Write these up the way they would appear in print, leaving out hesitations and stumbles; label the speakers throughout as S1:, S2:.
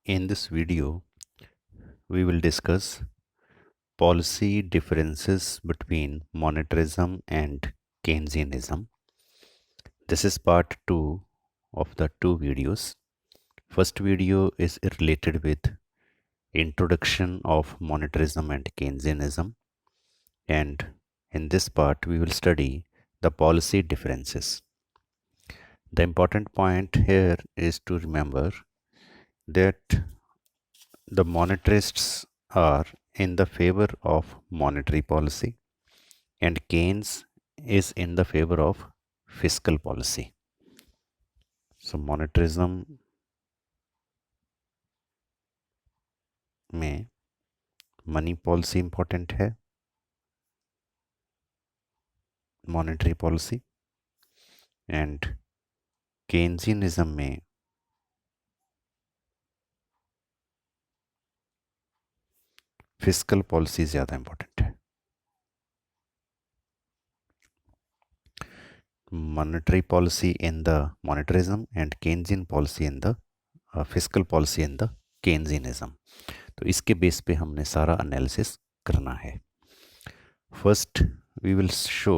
S1: In this video, we will discuss policy differences between monetarism and Keynesianism. This is part 2 of the two videos. First video is related with introduction of monetarism and Keynesianism, and in this part we will study the policy differences. The important point here is to remember that the monetarists are in the favor of monetary policy and Keynes is in the favor of fiscal policy. So monetarism में money policy important है, monetary policy, and केन्जियनिज्म में fiscal policy ज़्यादा important है. Monetary policy in the monetarism and Keynesian policy in the fiscal policy in the Keynesianism. तो इसके base पे हमने सारा एनालिसिस करना है. First we will show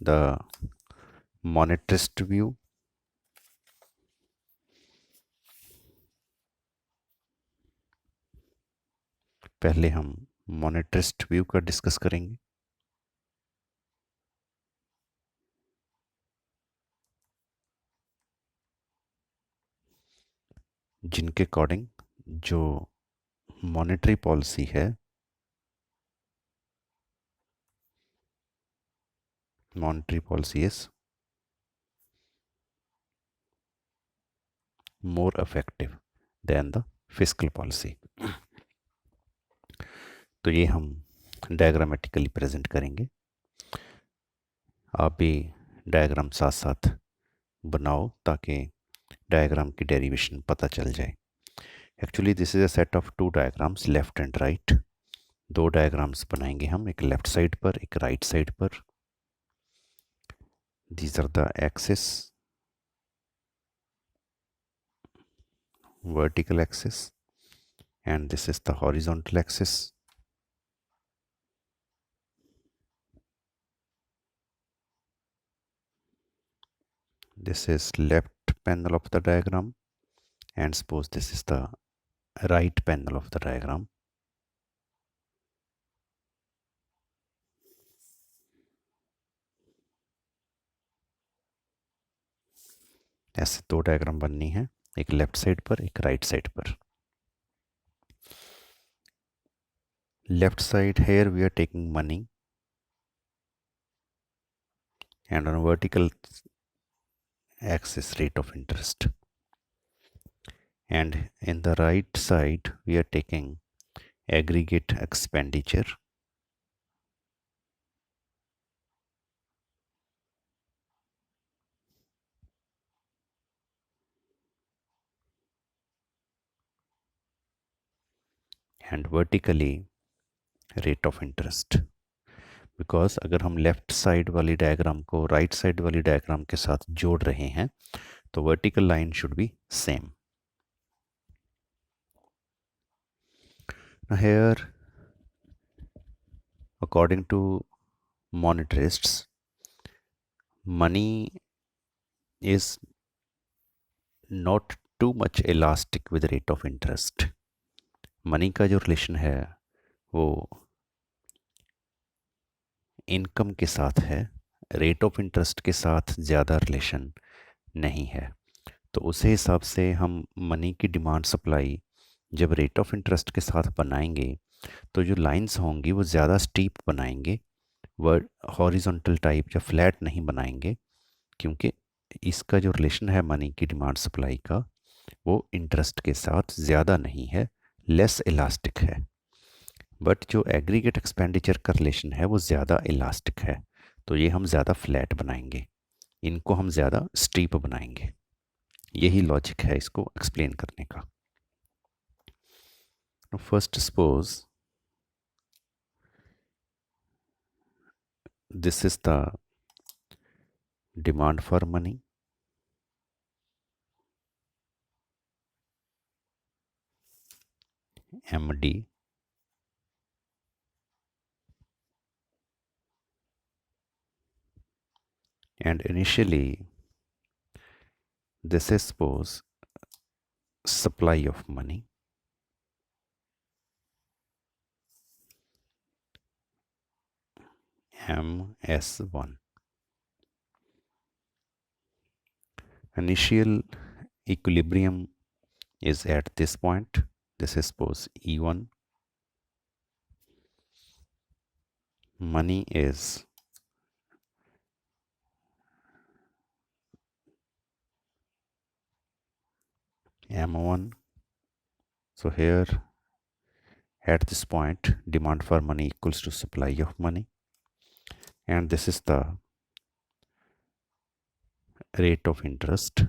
S1: the monetarist view. पहले हम मोनेटरिस्ट व्यू का डिस्कस करेंगे. जिनके अकॉर्डिंग जो मॉनेटरी पॉलिसी है, monetary policy is more effective than the fiscal policy. तो ये हम डायग्रामेटिकली प्रेजेंट करेंगे. आप भी डायग्राम साथ साथ बनाओ ताकि डायग्राम की डेरिवेशन पता चल जाए. Actually this is a set of two diagrams, left and right. दो डायग्राम्स बनाएंगे हम, एक लेफ्ट साइड पर, एक राइट साइड पर. These are the axis, vertical axis, and this is the horizontal axis. This is left panel of the diagram, and suppose this is the right panel of the diagram. ऐसे दो diagram बननी है, एक left side पर, एक right side पर. Left side, here we are taking money, and on vertical axis rate of interest, and in the right side we are taking aggregate expenditure, and vertically rate of interest. Because अगर हम left side वाली diagram को right side वाली diagram के साथ जोड़ रहे हैं तो vertical line should be same. Here, according to monetarists, money is not too much elastic with rate of interest. Money का जो रिलेशन है वो इनकम के साथ है, रेट ऑफ इंटरेस्ट के साथ ज़्यादा रिलेशन नहीं है. तो उस हिसाब से हम मनी की डिमांड सप्लाई जब रेट ऑफ इंटरेस्ट के साथ बनाएंगे तो जो लाइंस होंगी वो ज़्यादा स्टीप बनाएंगे, वर्ड हॉरिजॉन्टल टाइप या फ्लैट नहीं बनाएंगे, क्योंकि इसका जो रिलेशन है मनी की डिमांड सप्लाई का वो इंटरेस्ट के साथ ज़्यादा नहीं है, लेस इलास्टिक है. बट जो एग्रीगेट एक्सपेंडिचर का रिलेशन है वो ज़्यादा इलास्टिक है. तो ये हम ज़्यादा फ्लैट बनाएंगे, इनको हम ज़्यादा स्टीप बनाएंगे. यही लॉजिक है इसको एक्सप्लेन करने का. First suppose this is the demand for money, MD, and initially this is suppose supply of money, MS1. Initial equilibrium is at this point. This is suppose E1. Money is M1. So here at this point demand for money equals to supply of money, and this is the rate of interest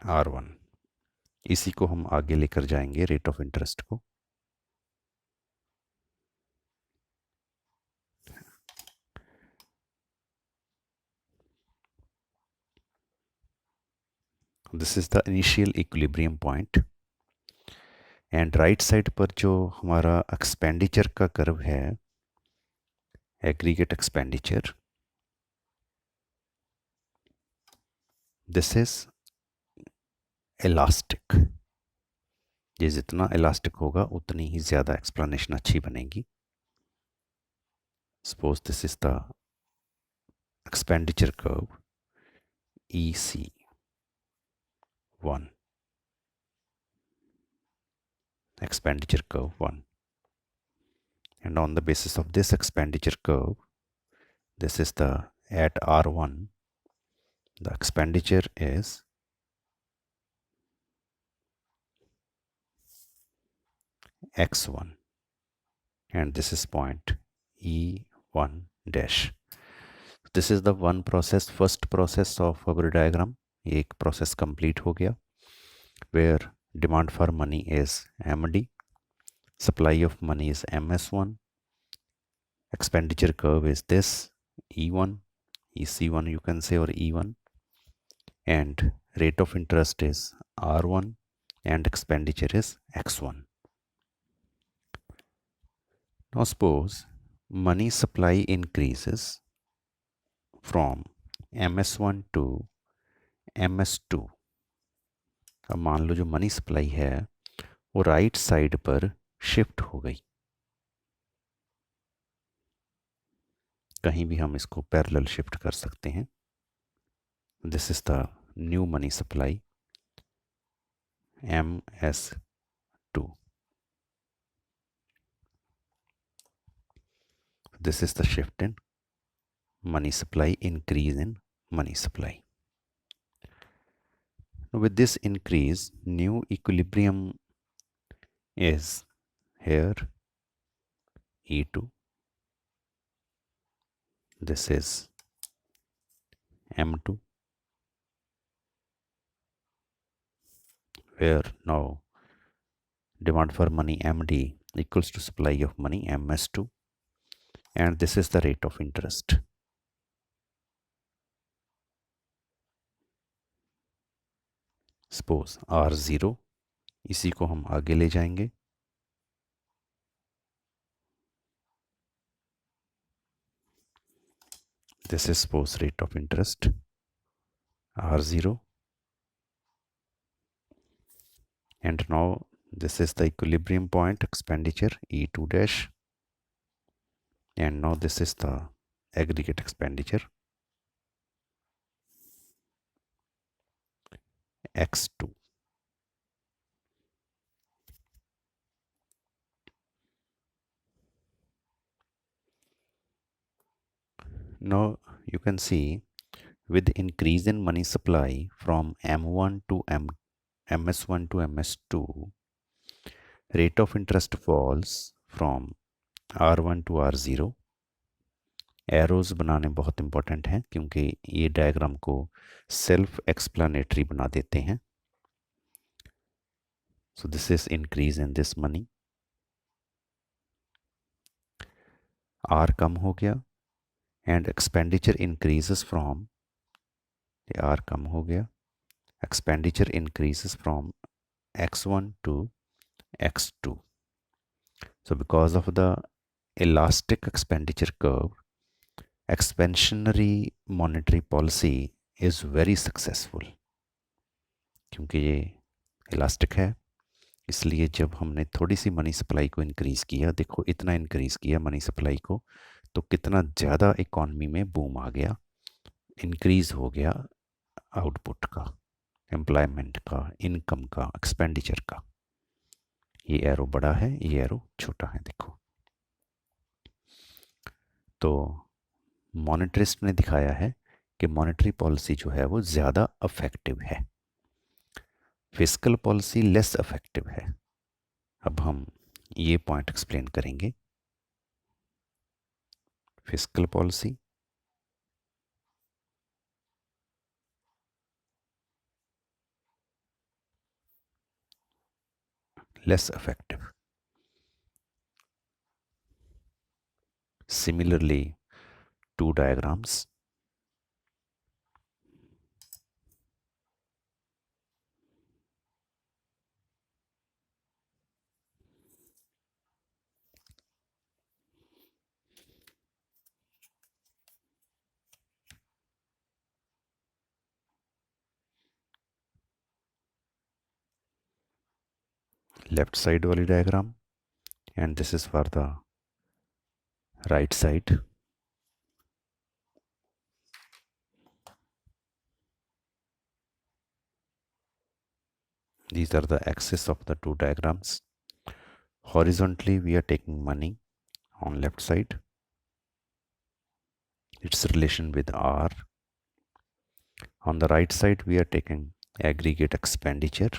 S1: R1. इसी को हम आगे लेकर जाएंगे rate of interest को. This is the initial equilibrium point, and right side पर जो हमारा एक्सपेंडिचर का कर्व है, aggregate expenditure, this is elastic. ये जितना इलास्टिक होगा उतनी ही ज़्यादा एक्सप्लेनेशन अच्छी बनेगी. Suppose this is the expenditure curve EC1, expenditure curve 1, and on the basis of this expenditure curve, this is the at R1 the expenditure is X1, and this is point E1 dash. This is the one process, first process of our diagram. एक process complete हो गया, where demand for money is MD, supply of money is MS1, expenditure curve is this E1, EC1 you can say, or E1, and rate of interest is R1 and expenditure is X1. Now suppose money supply increases from MS1 to MS2. अब मान लो जो money supply है वो right side पर shift हो गई. कहीं भी हम इसको पैरेलल शिफ्ट कर सकते हैं. This is the new money supply MS2. This is the shift in money supply, increase in money supply. With this increase, new equilibrium is here E2. This is M2, where now demand for money MD equals to supply of money MS2, and this is the rate of interest. Suppose R0, इसी को हम आगे ले जाएंगे. This is suppose rate of interest R0, and now this is the equilibrium point expenditure E2 dash, and now this is the aggregate expenditure X2. Now you can see with increase in money supply from M1 to MS1 to MS2, rate of interest falls from R1 to R0. Arrows बनाने बहुत important हैं क्योंकि ये diagram को self explanatory बना देते हैं. So this is increase in this money. R कम हो गया and expenditure increases from, R कम हो गया expenditure increases from x1 to x2. So because of the elastic expenditure curve, expansionary monetary policy is very successful. क्योंकि ये elastic है, इसलिए जब हमने थोड़ी सी मनी सप्लाई को इंक्रीज़ किया, देखो इतना इंक्रीज़ किया मनी सप्लाई को, तो कितना ज़्यादा इकॉनमी में बूम आ गया, इंक्रीज़ हो गया आउटपुट का, एम्प्लॉयमेंट का, इनकम का, एक्सपेंडिचर का। ये एरो बड़ा है, ये एरो छोटा है, देखो। तो मॉनेटरिस्ट ने दिखाया है कि मॉनेटरी पॉलिसी जो है वो ज़्यादा अफेक्टिव है, फिस्कल पॉलिसी लेस अफेक्टिव है। अब हम ये पॉइंट एक्सप्लेन करेंगे। Fiscal policy less effective. Similarly, two diagrams. Left side wali diagram, and this is for the right side. These are the axes of the two diagrams. Horizontally, we are taking money on left side, its relation with R. On the right side, we are taking aggregate expenditure.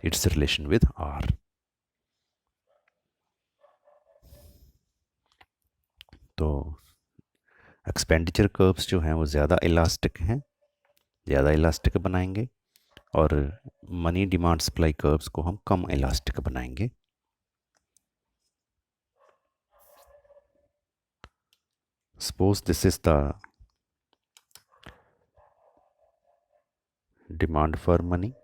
S1: Its relation with R. तो expenditure curves जो हैं वो ज़्यादा elastic हैं, ज़्यादा elastic बनाएंगे, और money demand supply curves को हम कम इलास्टिक बनाएंगे। Suppose this is the demand for money.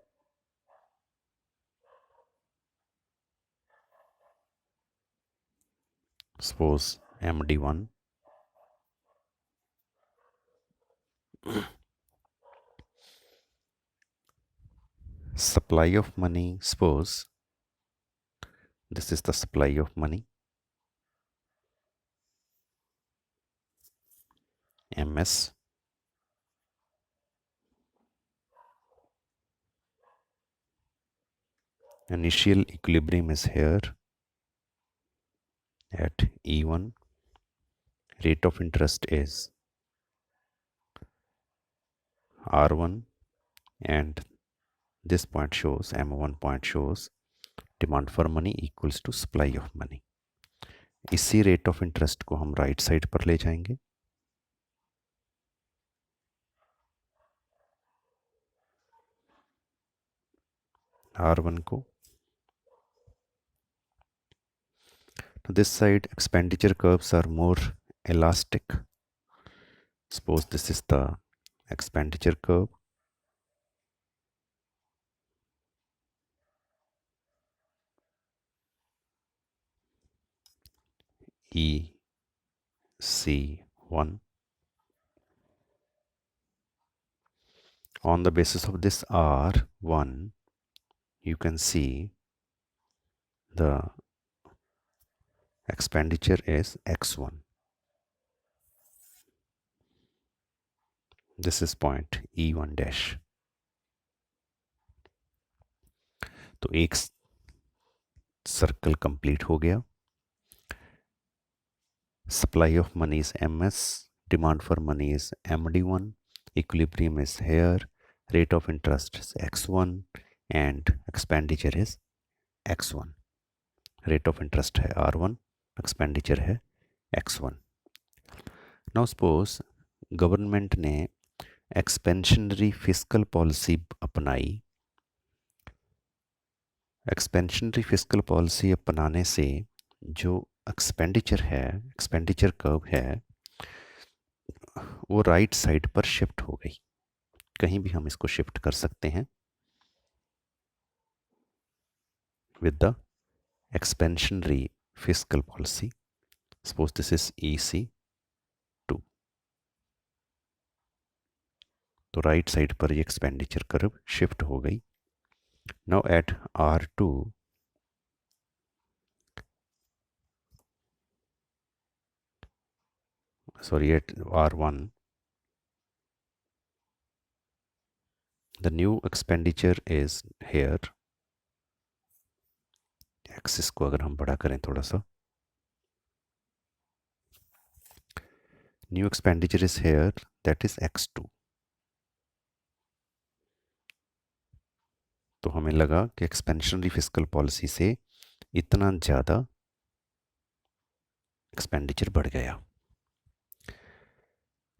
S1: Suppose MD1. Supply of money, suppose this is the supply of money, MS. Initial equilibrium is here at E1. Rate of interest is R1, and this point shows, M1 point shows demand for money equals to supply of money. इसी rate of interest को हम right side पर ले जाएंगे, R1 को. This side expenditure curves are more elastic. Suppose this is the expenditure curve. EC1. On the basis of this R1, you can see the expenditure is X1. This is point E1 dash. तो एक circle complete हो गया. Supply of money is MS, demand for money is MD1, equilibrium is here, rate of interest is X1, and expenditure is X1. Rate of interest है R1, expenditure है X1. Now suppose government ने expansionary fiscal policy अपनाई. Expansionary fiscal policy अपनाने से जो expenditure है, expenditure curve है, वो राइट साइड पर शिफ्ट हो गई। कहीं भी हम इसको शिफ्ट कर सकते हैं with the expansionary fiscal policy. Suppose this is EC2, तो राइट साइड पर ये एक्सपेंडिचर कर्व शिफ्ट हो गई। Now at R2, sorry, at R1, the new expenditure is here। Axis को अगर हम बड़ा करें थोड़ा सा, new expenditure is here, that is X2। तो हमें लगा कि एक्सपेंशनरी फिस्कल पॉलिसी से इतना ज़्यादा एक्सपेंडिचर बढ़ गया,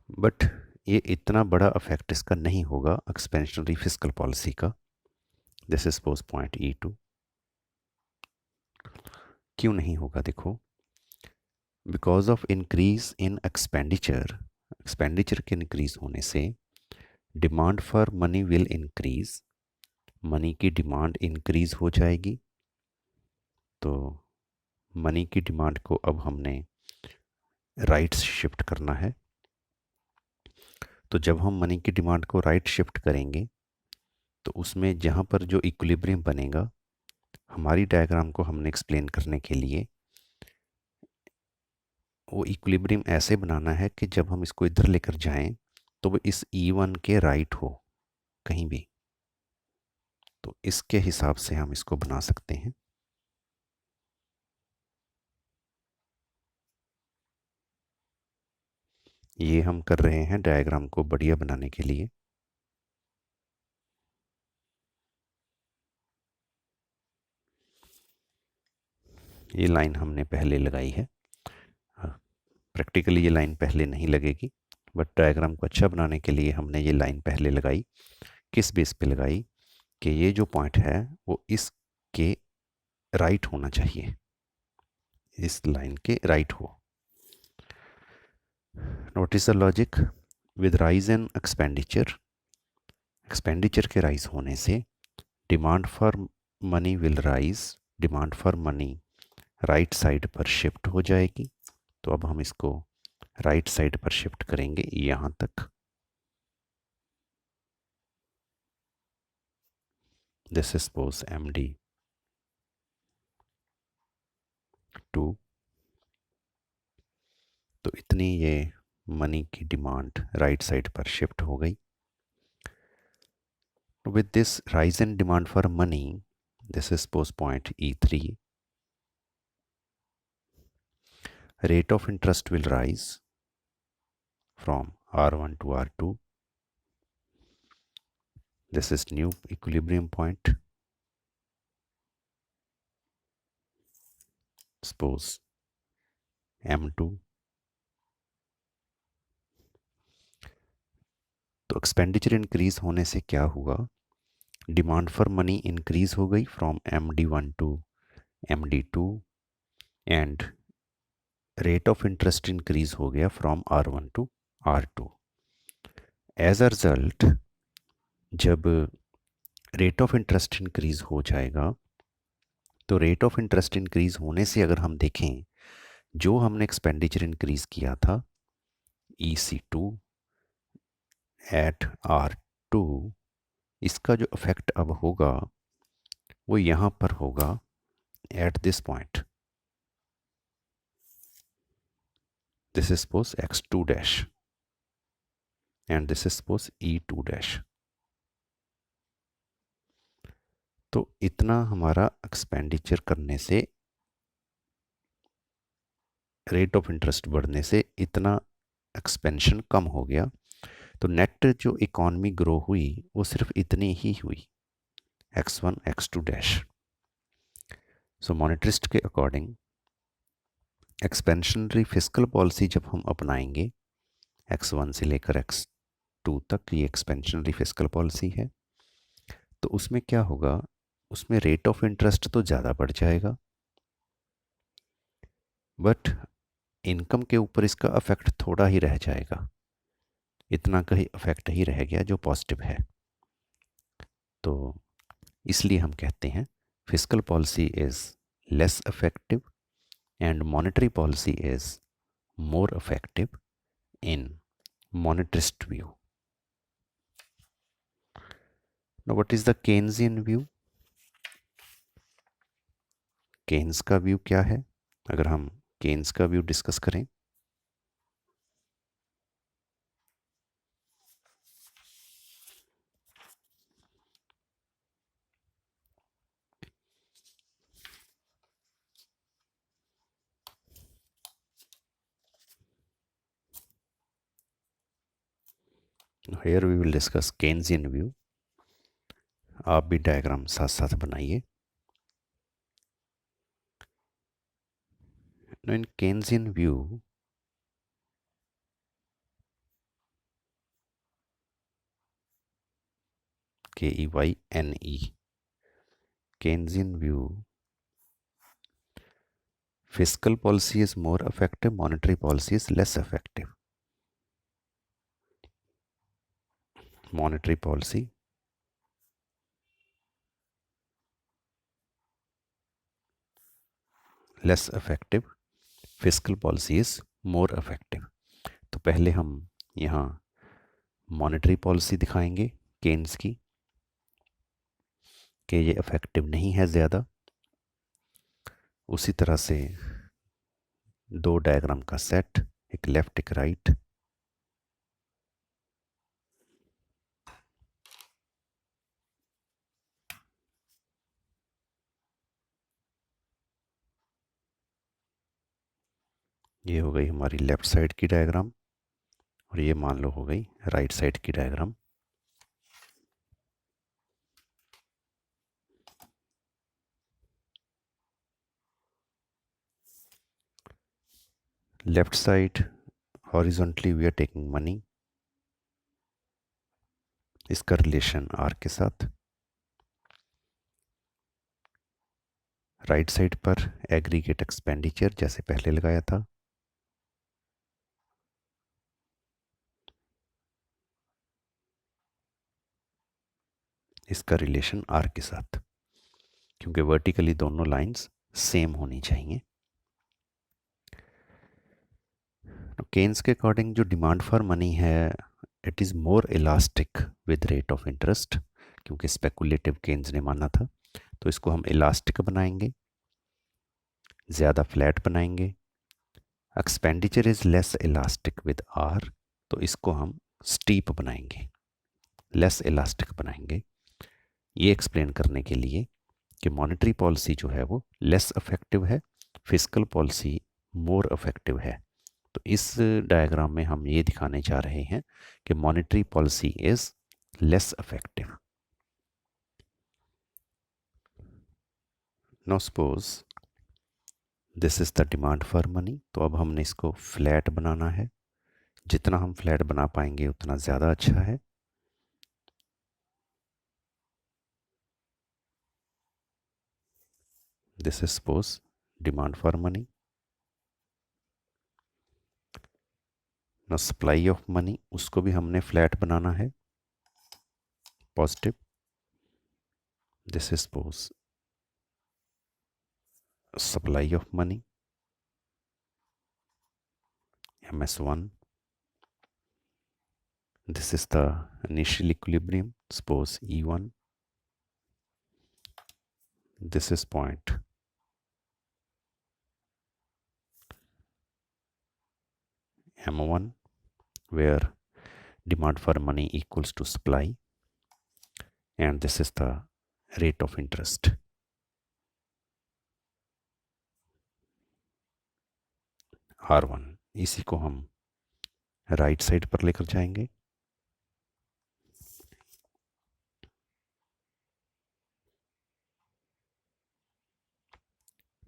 S1: बट ये इतना अफेक्ट बड़ा इसका नहीं होगा एक्सपेंशनरी फिस्कल पॉलिसी का। This is suppose point E2। क्यों नहीं होगा देखो, because of increase in expenditure, expenditure के इंक्रीज होने से demand for money will increase, money की डिमांड इंक्रीज हो जाएगी। तो मनी की डिमांड को अब हमने राइट शिफ्ट करना है। तो जब हम मनी की डिमांड को राइट शिफ्ट करेंगे तो उसमें जहाँ पर जो इक्विलिब्रियम बनेगा, हमारी डायग्राम को हमने एक्सप्लेन करने के लिए वो इक्विलिब्रियम ऐसे बनाना है कि जब हम इसको इधर लेकर जाएं तो वो इस E1 के राइट हो कहीं भी। तो इसके हिसाब से हम इसको बना सकते हैं। ये हम कर रहे हैं डायग्राम को बढ़िया बनाने के लिए। ये लाइन हमने पहले लगाई है, प्रैक्टिकली ये लाइन पहले नहीं लगेगी, बट डायग्राम को अच्छा बनाने के लिए हमने ये लाइन पहले लगाई। किस बेस पे लगाई कि ये जो पॉइंट है वो इसके राइट होना चाहिए, इस लाइन के राइट हो। Notice the logic, with rise in expenditure, expenditure के राइज होने से demand for money will rise, demand for money right side पर शिफ्ट हो जाएगी। तो अब हम इसको राइट साइड पर शिफ्ट करेंगे यहाँ तक। This is suppose MD2। तो इतनी ये मनी की डिमांड राइट साइड पर शिफ्ट हो गई। With this rise in demand for money, this is suppose point E3, rate of interest will rise from R1 to R2। This is new equilibrium point, suppose M2। तो expenditure increase होने से क्या हुआ, demand for money increase हो गई from MD1 to MD2, and rate of interest increase हो गया from R1 to R2। As a result, जब रेट ऑफ इंटरेस्ट इंक्रीज हो जाएगा, तो रेट ऑफ इंटरेस्ट इंक्रीज होने से अगर हम देखें, जो हमने एक्सपेंडिचर इंक्रीज किया था EC2 एट R2, इसका जो इफेक्ट अब होगा वो यहाँ पर होगा at this point. This is suppose X2 dash and this is suppose E2 dash. तो इतना हमारा एक्सपेंडिचर करने से, रेट ऑफ इंटरेस्ट बढ़ने से इतना एक्सपेंशन कम हो गया। तो नेट जो इकॉनमी ग्रो हुई वो सिर्फ इतनी ही हुई, X1 X2 डैश। सो मॉनेटरिस्ट के अकॉर्डिंग एक्सपेंशनरी फिस्कल पॉलिसी जब हम अपनाएंगे, X1 से लेकर X2 तक ये एक्सपेंशनरी फिस्कल पॉलिसी है, तो उसमें क्या होगा, उसमें रेट ऑफ इंटरेस्ट तो ज़्यादा बढ़ जाएगा, बट इनकम के ऊपर इसका अफेक्ट थोड़ा ही रह जाएगा, इतना का ही अफेक्ट ही रह गया जो पॉजिटिव है। तो इसलिए हम कहते हैं fiscal policy is less effective and monetary policy is more effective in monetarist view. Now, what is the Keynesian view? Keynes का व्यू क्या है? अगर हम केन्स का व्यू डिस्कस करें, here we will discuss Keynesian view. आप भी diagram साथ साथ बनाइए. Now, in Keynesian view, Keynene, Keynesian view, fiscal policy is more effective, monetary policy is less effective. Monetary policy less effective, fiscal policy is more effective. तो पहले हम यहाँ monetary policy दिखाएंगे केन्स की कि ये इफेक्टिव नहीं है ज़्यादा. उसी तरह से दो डायग्राम का सेट, एक लेफ्ट एक राइट. ये हो गई हमारी लेफ्ट साइड की डायग्राम और ये मान लो हो गई राइट साइड की diagram. Left side horizontally we are taking money, इसका रिलेशन आर के साथ. राइट साइड पर एग्रीगेट एक्सपेंडिचर जैसे पहले लगाया था. इसका रिलेशन आर के साथ, क्योंकि वर्टिकली दोनों लाइंस सेम होनी चाहिए. केन्स के अकॉर्डिंग जो डिमांड फॉर मनी है it is more elastic with rate of interest, क्योंकि स्पेकुलेटिव केन्स ने माना था. तो इसको हम इलास्टिक बनाएंगे, ज़्यादा फ्लैट बनाएंगे. Expenditure is less elastic with R, तो इसको हम स्टीप बनाएंगे, लेस इलास्टिक बनाएंगे. ये एक्सप्लेन करने के लिए कि मॉनेटरी पॉलिसी जो है वो लेस इफेक्टिव है, फिस्कल पॉलिसी मोर इफेक्टिव है. तो इस डायग्राम में हम ये दिखाने जा रहे हैं कि monetary policy is less effective. Now suppose this is the demand for money. तो अब हमने इसको फ्लैट बनाना है. जितना हम फ्लैट बना पाएंगे उतना ज़्यादा अच्छा है. This is suppose demand for money. ना सप्लाई ऑफ मनी, उसको भी हमने फ्लैट बनाना है, positive. This is suppose supply of money, MS1. This is the initial equilibrium, suppose E1. This is point M1 where demand for money equals to supply, and this is the rate of interest. R1. इसी को हम right side पर लेकर जाएंगे.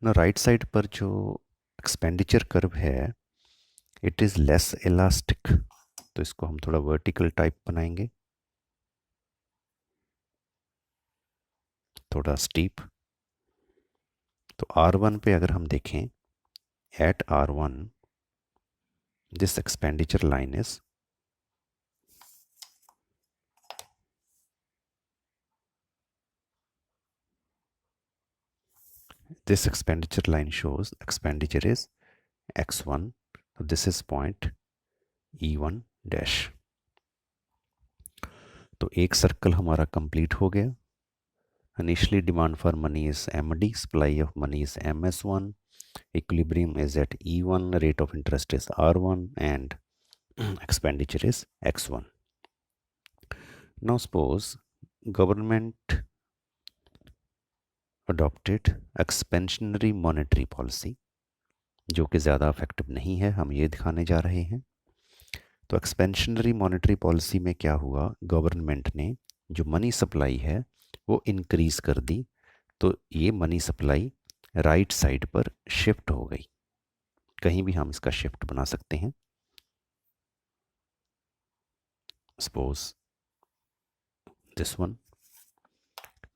S1: ना right side पर जो expenditure curve है इट इज़ लेस इलास्टिक, तो इसको हम थोड़ा वर्टिकल टाइप बनाएंगे, थोड़ा स्टीप. तो R1 पे अगर हम देखें at R1, this expenditure line is this expenditure line shows expenditure is x1. So this is point E1 dash. तो एक सर्कल हमारा कंप्लीट हो गया. Initially demand for money is MD, supply of money is MS1, equilibrium is at E1, rate of interest is R1, and expenditure is X1. Now suppose government adopted expansionary monetary policy, जो कि ज़्यादा effective नहीं है, हम ये दिखाने जा रहे हैं. तो एक्सपेंशनरी मॉनेटरी पॉलिसी में क्या हुआ, गवर्नमेंट ने जो मनी सप्लाई है वो इंक्रीज कर दी. तो ये मनी सप्लाई राइट साइड पर शिफ्ट हो गई. कहीं भी हम इसका शिफ्ट बना सकते हैं. Suppose this one,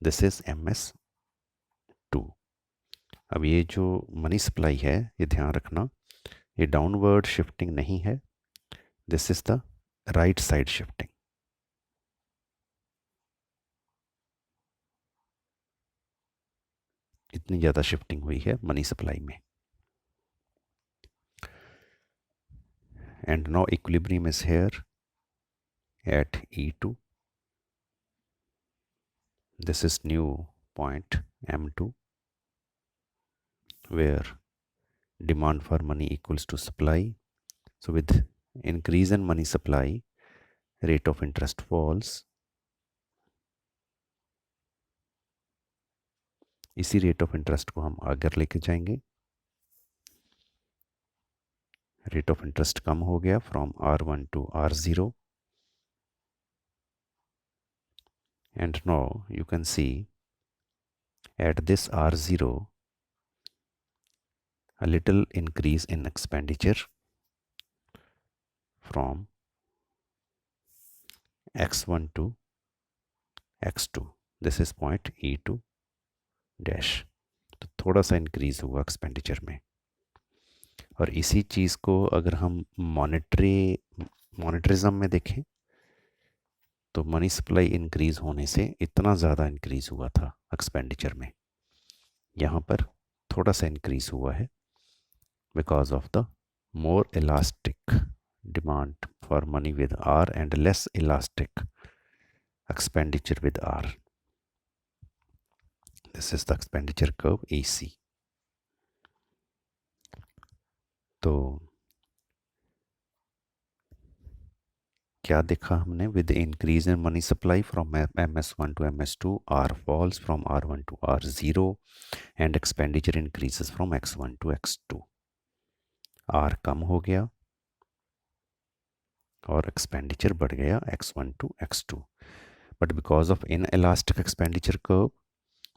S1: this is MS2. अब ये जो मनी सप्लाई है, ये ध्यान रखना, ये डाउनवर्ड शिफ्टिंग नहीं है. This is the right side shifting. इतनी ज़्यादा शिफ्टिंग हुई है मनी सप्लाई में. And now equilibrium is here at E2. This is new point M2, where demand for money equals to supply. So with increase in money supply, rate of interest falls. इसी rate of interest को हम आगे लेके जाएंगे. Rate of interest कम हो गया from R1 to R0. And now you can see at this R0 a little increase in expenditure from X1 to X2. This is point E2 dash. तो थोड़ा सा इंक्रीज हुआ एक्सपेंडिचर में. और इसी चीज़ को अगर हम मॉनेटरिज्म में देखें तो मनी सप्लाई इंक्रीज होने से इतना ज़्यादा इंक्रीज हुआ था एक्सपेंडिचर में. यहाँ पर थोड़ा सा इंक्रीज हुआ है because of the more elastic demand for money with R and less elastic expenditure with R. This is the expenditure curve AC. तो क्या देखा हमने, with increase in money supply from MS1 to MS2, R falls from R1 to R0 and expenditure increases from X1 to X2. R कम हो गया और expenditure बढ़ गया X1 to X2. But because of in elastic expenditure curve,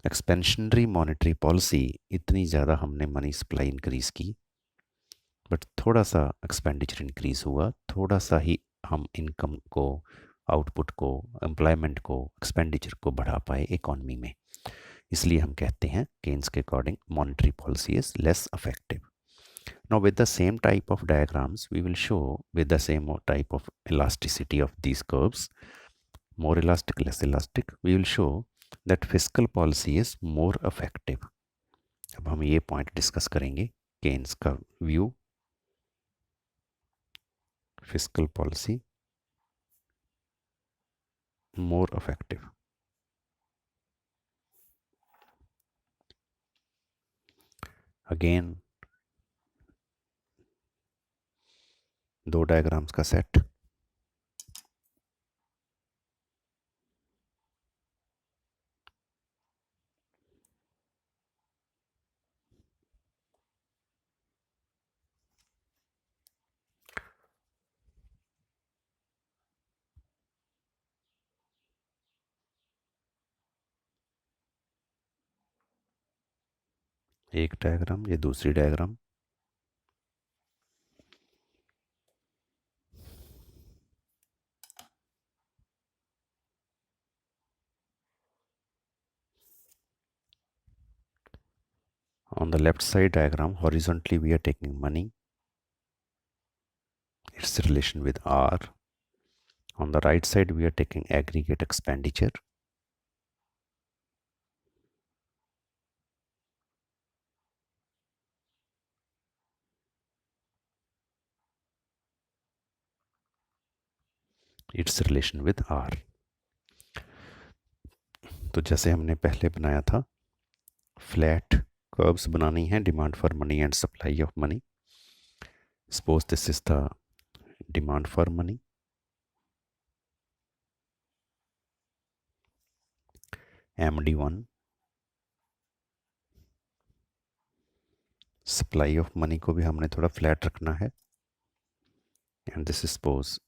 S1: expansionary monetary policy, इतनी ज़्यादा हमने money supply increase की but थोड़ा सा एक्सपेंडिचर इंक्रीज हुआ. थोड़ा सा ही हम इनकम को, आउटपुट को, एम्प्लॉयमेंट को, एक्सपेंडिचर को बढ़ा पाए इकोनॉमी में. इसलिए हम कहते हैं केन्स के according monetary policy is less effective. Now with the same type of diagrams, we will show with the same type of elasticity of these curves, more elastic, less elastic, we will show that fiscal policy is more effective. अब हम ये point discuss करेंगे. Keynes का view, fiscal policy more effective. Again, दो diagrams का set. एक diagram, ये दूसरी diagram. On the left side diagram, horizontally we are taking money, its relation with R. On the right side we are taking aggregate expenditure. Its relation with R. तो जैसे हमने पहले बनाया था, फ्लैट कर्व्स बनानी है, demand for money and supply of money. Suppose this is the demand for money, MD1. Supply of money को भी हमने थोड़ा फ्लैट रखना है, and this is suppose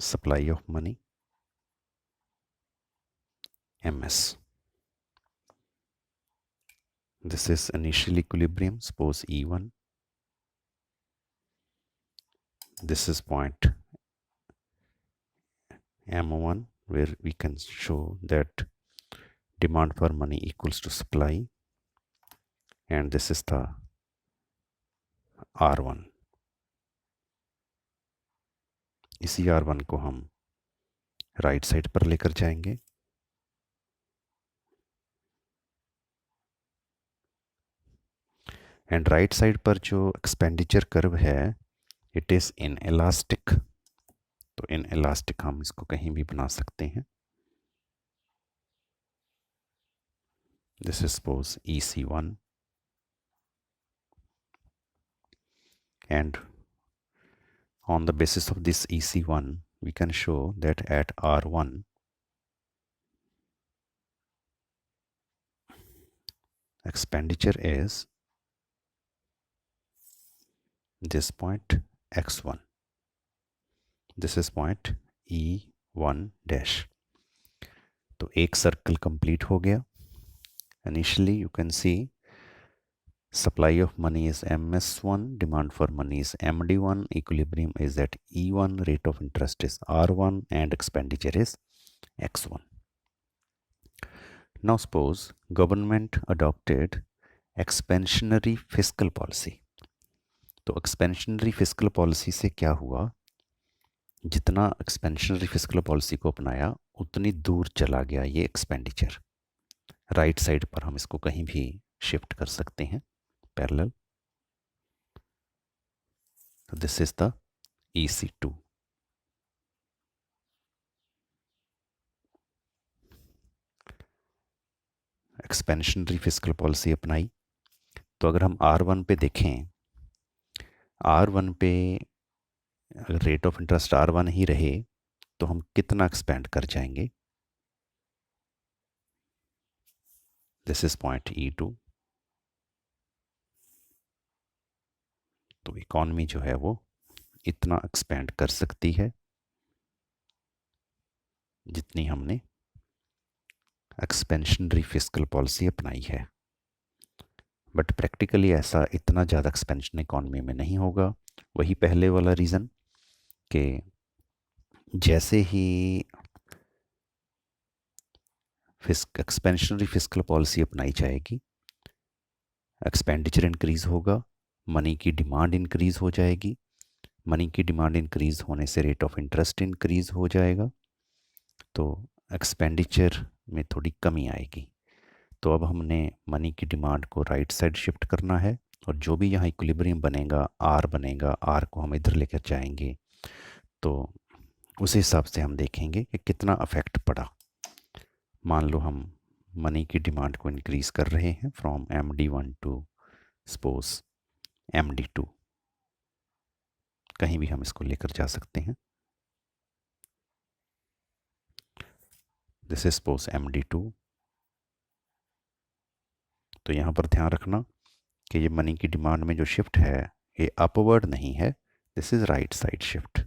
S1: supply of money, MS. This is initial equilibrium, suppose E1. This is point M1 where we can show that demand for money equals to supply, and this is the R1. इसी R1 को हम right side पर लेकर जाएंगे, and right side पर जो expenditure curve है it is in elastic. तो इन इलास्टिक हम इसको कहीं भी बना सकते हैं. This is suppose EC1, and on the basis of this EC1 we can show that at R1 expenditure is this point X1. This is point E1 dash. तो एक सर्कल कंप्लीट हो गया. Initially you can see supply of money is MS1, demand for money is MD1, equilibrium is at E1, rate of interest is R1, and expenditure is X1. Now suppose government adopted expansionary fiscal policy. तो expansionary fiscal policy से क्या हुआ, जितना expansionary fiscal policy को अपनाया उतनी दूर चला गया ये एक्सपेंडिचर. राइट साइड पर हम इसको कहीं भी शिफ्ट कर सकते हैं parallel. This is the EC2. Expansionary fiscal policy अपनाई. तो अगर हम R1 पे देखें, R1 पे अगर रेट ऑफ इंटरेस्ट R1 ही रहे तो हम कितना एक्सपेंड कर जाएंगे. This is point E2. तो इकॉनमी जो है वो इतना एक्सपेंड कर सकती है जितनी हमने एक्सपेंशनरी फिस्कल पॉलिसी अपनाई है. बट प्रैक्टिकली ऐसा इतना ज़्यादा एक्सपेंशन इकॉनमी में नहीं होगा. वही पहले वाला रीज़न कि जैसे ही एक्सपेंशनरी फिस्कल पॉलिसी अपनाई जाएगी एक्सपेंडिचर इंक्रीज होगा, मनी की डिमांड इंक्रीज हो जाएगी. मनी की डिमांड इंक्रीज होने से रेट ऑफ इंटरेस्ट इंक्रीज हो जाएगा, तो एक्सपेंडिचर में थोड़ी कमी आएगी. तो अब हमने मनी की डिमांड को राइट साइड शिफ्ट करना है, और जो भी यहाँ इक्विलिब्रियम बनेगा, आर बनेगा, आर को हम इधर लेकर जाएंगे. तो उस हिसाब से हम देखेंगे कि कितना अफेक्ट पड़ा. मान लो हम मनी की डिमांड को इंक्रीज कर रहे हैं from MD1 to suppose MD2. कहीं भी हम इसको लेकर जा सकते हैं. This is suppose MD2. तो यहाँ पर ध्यान रखना कि ये मनी की डिमांड में जो शिफ्ट है ये अपवर्ड नहीं है, this is right side shift.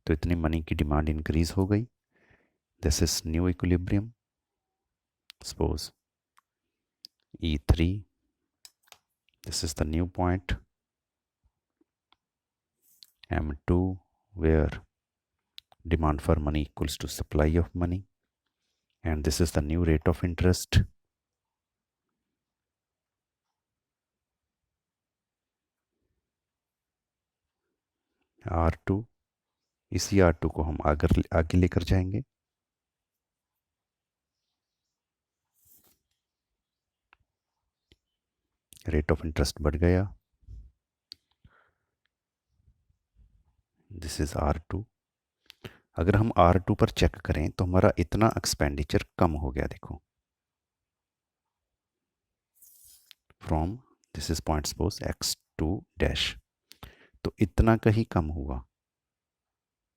S1: तो इतनी मनी की डिमांड इंक्रीज हो गई. This is new equilibrium, suppose E3. This is the new point M2 where demand for money equals to supply of money, and this is the new rate of interest. R2, इसी R2 को हम आगे लेकर जाएंगे। Rate of interest बढ़ गया। This is R2। अगर हम R2 पर चेक करें तो हमारा इतना एक्सपेंडिचर कम हो गया, देखो, from this is point suppose x2 dash, तो इतना का ही कम हुआ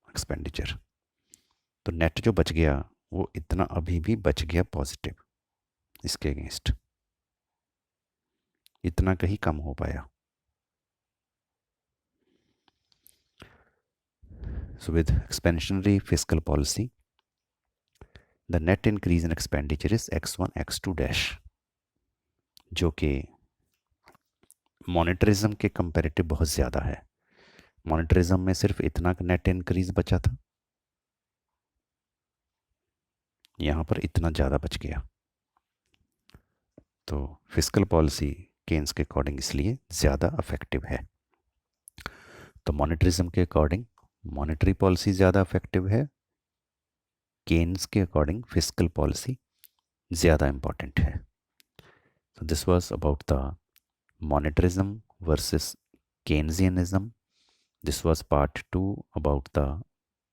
S1: एक्सपेंडिचर। तो नेट जो बच गया वो इतना अभी भी बच गया पॉजिटिव, इसके अगेंस्ट इतना का ही कम हो पाया। So with expansionary fiscal policy, the net increase in expenditure is x1 x2 dash, जो कि मॉनेटरिज्म के कंपैरेटिव बहुत ज़्यादा है। मॉनेटरिज्म में सिर्फ इतना का नेट इंक्रीज बचा था, यहाँ पर इतना ज़्यादा बच गया। तो फिस्कल पॉलिसी केन्स के अकॉर्डिंग इसलिए ज़्यादा अफेक्टिव है। तो मॉनेटरिज्म के अकॉर्डिंग मॉनेटरी पॉलिसी ज़्यादा अफेक्टिव है, केन्स के अकॉर्डिंग फिस्कल पॉलिसी ज़्यादा इम्पॉर्टेंट है। So this was about the monetarism versus Keynesianism. This was part 2 about the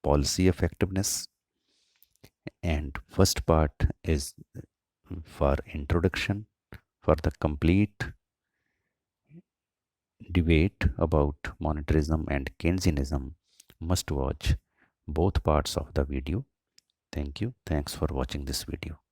S1: policy effectiveness, and first part is for introduction. For the complete debate about monetarism and Keynesianism, must watch both parts of the video. Thank you. Thanks for watching this video.